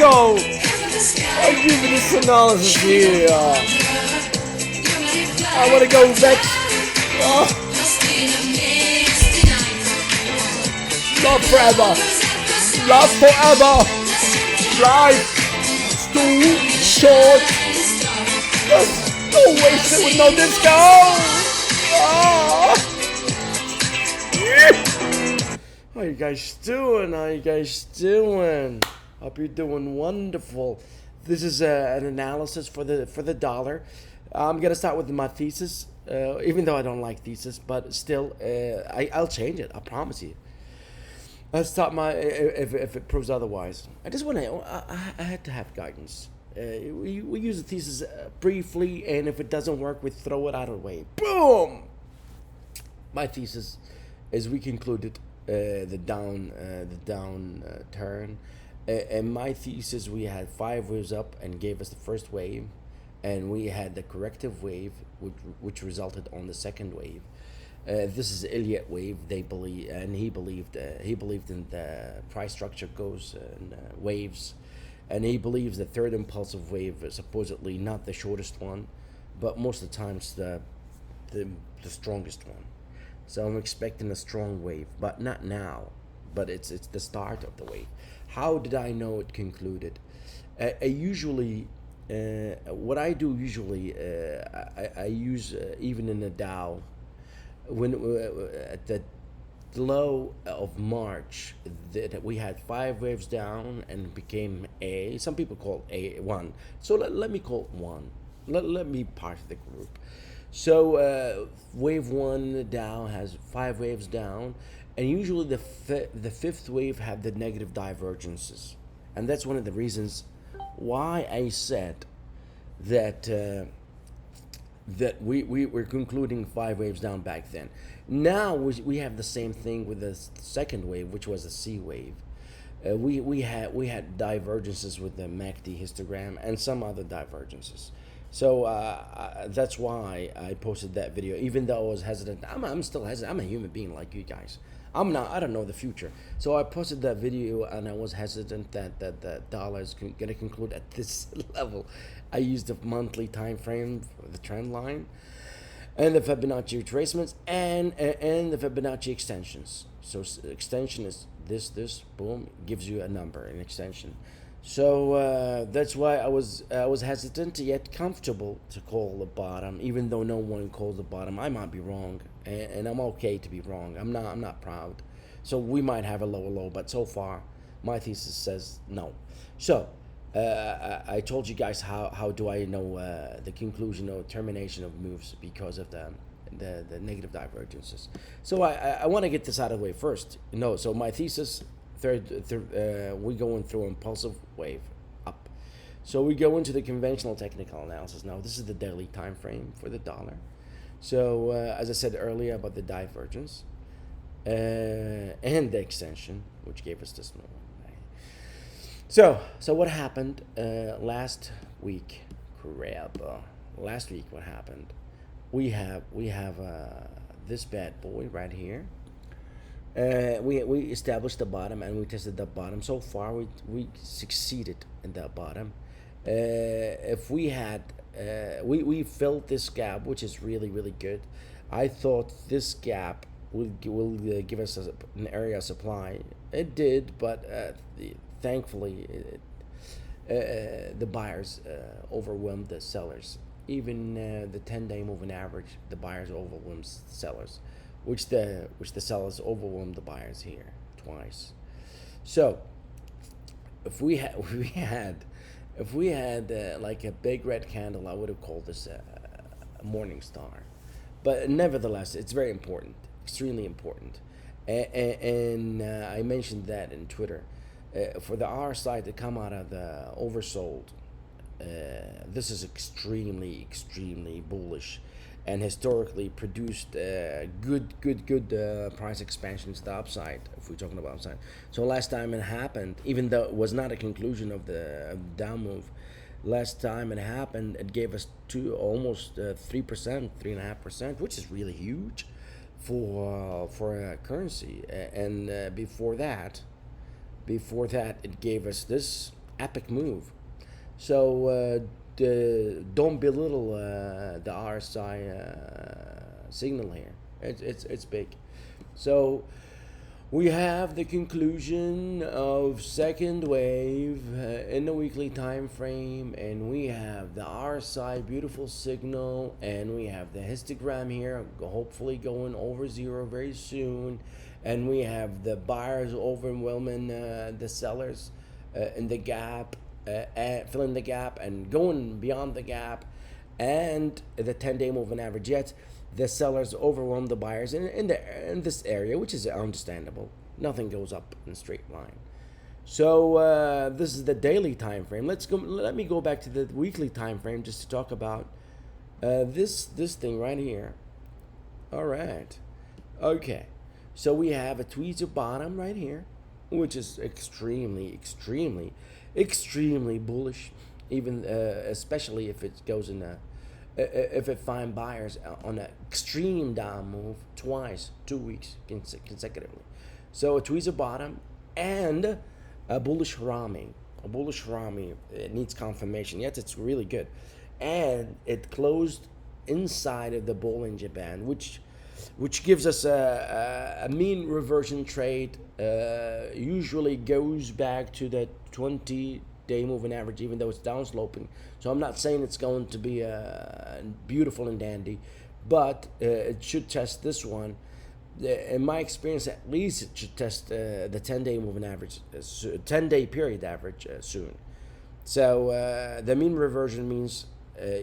go. I'll give you this analysis here. I want to go next. Love forever. Love forever. Life is too short. Just don't waste it with no disco. How you guys doing? How you guys doing? Hope you're doing wonderful. This is an analysis for the dollar. I'm gonna start with my thesis, even though I don't like thesis, but still, I'll change it. I promise you. I'll start my if it proves otherwise. I just want to. I had to have guidance. We use the thesis briefly, and if it doesn't work, we throw it out of the way. Boom. My thesis is we concluded the down turn. And my thesis, we had 5 waves up and gave us the first wave, and we had the corrective wave, which resulted on the second wave. This is Elliott wave. They believe, and he believed in the price structure goes in waves, and he believes the third impulsive wave is supposedly not the shortest one, but most of the times the strongest one. So I'm expecting a strong wave, but not now. But it's the start of the wave. How did I know it concluded? I usually, what I do usually, I use even in the Dow, when at the low of March, that we had 5 waves down and it became A. Some people call it A1. So let me call it 1. Let me part of the group. So wave 1, the Dow has 5 waves down. And usually the fifth wave have the negative divergences, and that's one of the reasons why I said that that we were concluding 5 waves down back then. Now we have the same thing with the second wave, which was a C wave. We had divergences with the MACD histogram and some other divergences. So that's why I posted that video, even though I was hesitant. I'm still hesitant. I'm a human being like you guys. I'm not. I don't know the future. So I posted that video, and I was hesitant that the dollar is going to conclude at this level. I used the monthly time frame for the trend line, and the Fibonacci retracements, and the Fibonacci extensions. So extension is this boom, gives you a number, an extension. So that's why I was hesitant yet comfortable to call the bottom, even though no one calls the bottom. I might be wrong, and I'm okay to be wrong. I'm not proud. So we might have a lower low, but so far my thesis says no. So I told you guys how do I know the conclusion or termination of moves because of the negative divergences. So I want to get this out of the way first. So my thesis. We going through impulsive wave up. So we go into the conventional technical analysis. Now this is the daily time frame for the dollar. So as I said earlier about the divergence and the extension, which gave us this moment. So what happened last week? Last week what happened? We have this bad boy right here. We established the bottom and we tested the bottom. So far we succeeded in that bottom. If we had we filled this gap, which is really good. I thought this gap will give us an area of supply. It did, but thankfully the buyers overwhelmed the sellers. Even the 10-day moving average, the buyers overwhelmed the sellers. Which the sellers overwhelmed the buyers here twice. So if we had like a big red candle, I would have called this a morning star. But nevertheless, it's very important, extremely important. And I mentioned that in Twitter. For the R side to come out of the oversold, this is extremely bullish. And historically produced good price expansions to the upside, if we're talking about upside. So last time it happened, even though it was not a conclusion of the down move, last time it happened, it gave us almost 3%, 3.5%, which is really huge for a currency. And before that, it gave us this epic move. So don't belittle the RSI signal here. It's big. So we have the conclusion of second wave in the weekly time frame, and we have the RSI beautiful signal, and we have the histogram here hopefully going over zero very soon, and we have the buyers overwhelming the sellers in the gap, filling the gap and going beyond the gap, and the 10-day moving average. Yet the sellers overwhelm the buyers in this area, which is understandable. Nothing goes up in a straight line. So this is the daily time frame. Let me go back to the weekly time frame just to talk about this thing right here. All right. Okay. So we have a tweezer bottom right here, which is extremely bullish, even especially if it goes in a if it find buyers on an extreme down move twice, 2 weeks consecutively. So a tweezer bottom and a bullish Harami. A bullish Harami, it needs confirmation. Yet it's really good. And it closed inside of the Bollinger Band, which gives us a mean reversion trade. Usually goes back to the 20-day moving average, even though it's downsloping. So I'm not saying it's going to be beautiful and dandy, but it should test this one. In my experience, at least it should test the 10-day moving average, 10-day period average soon. So the mean reversion means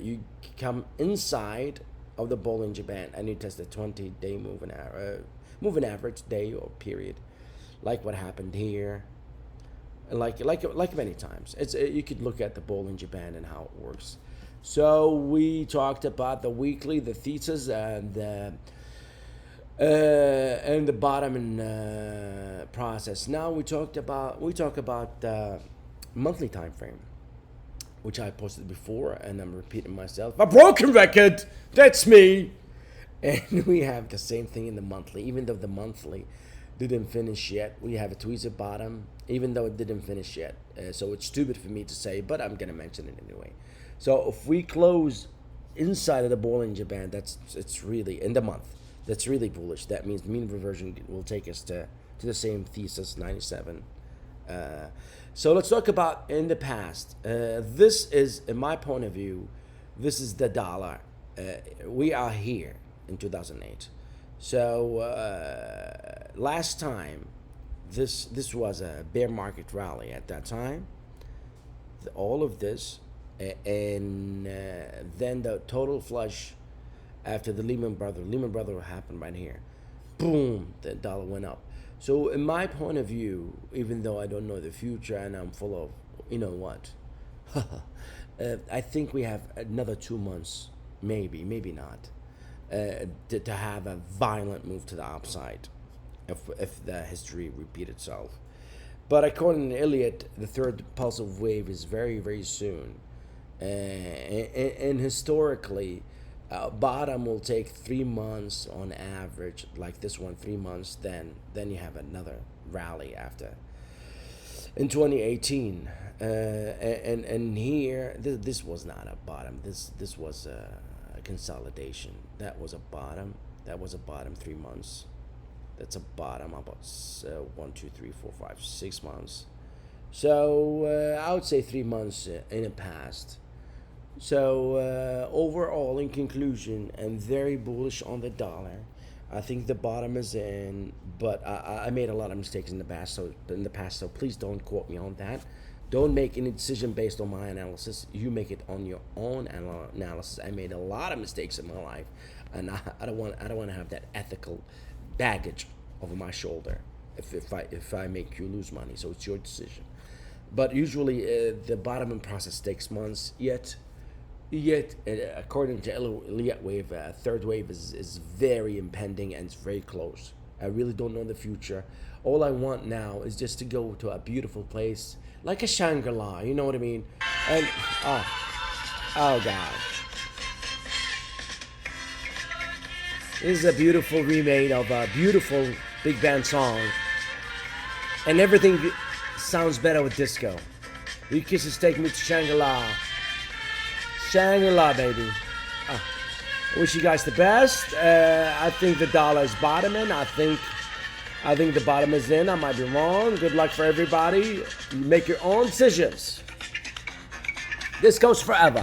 you come inside of the Bollinger Band and you test the 20-day moving average day or period, like what happened here. Like many times, you could look at the Bollinger Band and how it works. So we talked about the weekly, the thesis, and the bottom and process. Now we talk about monthly time frame, which I posted before, and I'm repeating myself. A broken record. That's me. And we have the same thing in the monthly, even though the monthly didn't finish yet. We have a tweezer bottom, even though it didn't finish yet. So it's stupid for me to say, but I'm gonna mention it anyway. So if we close inside of the Bollinger Band, it's really in the month. That's really bullish. That means mean reversion will take us to the same thesis, 97. So let's talk about in the past. This is, in my point of view, this is the dollar. We are here in 2008. So last time, this was a bear market rally at that time. All of this, and then the total flush after the Lehman Brothers happened right here. Boom, the dollar went up. So in my point of view, even though I don't know the future and I'm full of, you know what, I think we have another 2 months, maybe not, to have a violent move to the upside if the history repeats itself. But according to Elliott, the third pulsive wave is very, very soon. And historically, bottom will take 3 months on average, like this one, 3 months. Then you have another rally after. In 2018, and here this was not a bottom. This was a consolidation. That was a bottom. 3 months. That's a bottom about 1, 2, 3, 4, 5, 6 months. So I would say 3 months in the past. So overall, in conclusion, I'm very bullish on the dollar. I think the bottom is in, but I made a lot of mistakes in the past. So please don't quote me on that. Don't make any decision based on my analysis. You make it on your own analysis. I made a lot of mistakes in my life, and I don't want to have that ethical baggage over my shoulder if I make you lose money. So it's your decision. But usually the bottoming process takes months. Yet, according to Elliott wave, third wave is very impending and it's very close. I really don't know the future. All I want now is just to go to a beautiful place like a Shangri-La. You know what I mean? And oh God. This is a beautiful remake of a beautiful big band song, and everything sounds better with disco. You kisses take me to Shangri-La. Shangri-La, baby. I wish you guys the best. I think the dollar is bottoming. I think the bottom is in. I might be wrong. Good luck for everybody. You make your own decisions. This goes forever.